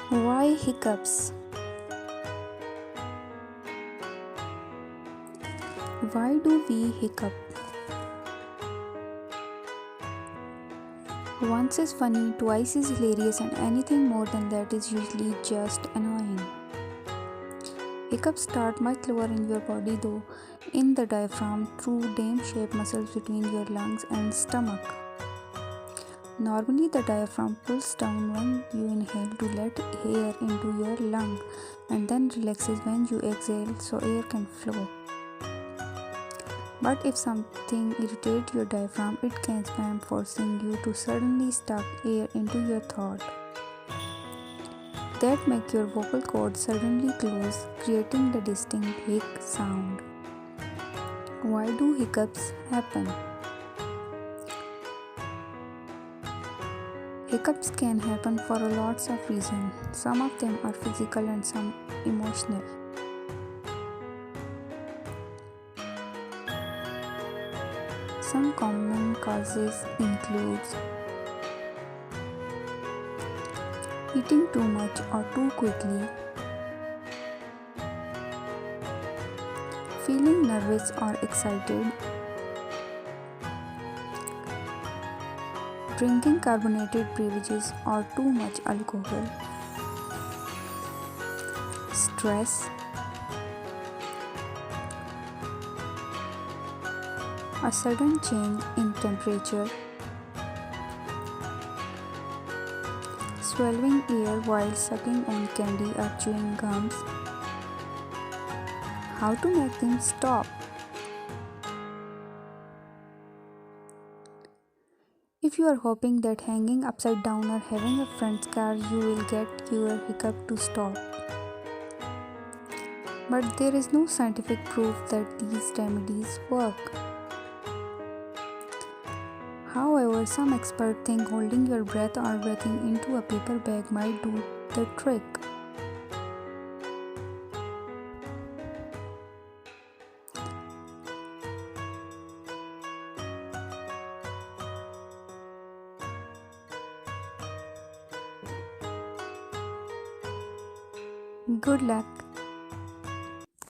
Why hiccups? Why do we hiccup? Once is funny, twice is hilarious, and anything more than that is usually just annoying. Hiccups start much lower in your body, though, in the diaphragm through dome-shaped muscles between your lungs and stomach. Normally, the diaphragm pulls down when you inhale to let air into your lung and then relaxes when you exhale so air can flow. But if something irritates your diaphragm, it can spam, forcing you to suddenly suck air into your throat. That makes your vocal cords suddenly close, creating the distinct hic sound. Why do hiccups happen? Hiccups can happen for lots of reasons. Some of them are physical and some emotional. Some common causes include eating too much or too quickly, feeling nervous or excited, drinking carbonated beverages or too much alcohol, stress, a sudden change in temperature, swallowing air while sucking on candy or chewing gums. How to make them stop? If you are hoping that hanging upside down or having a front scar you will get your hiccup to stop. But there is no scientific proof that these remedies work. However, some experts think holding your breath or breathing into a paper bag might do the trick. Good luck!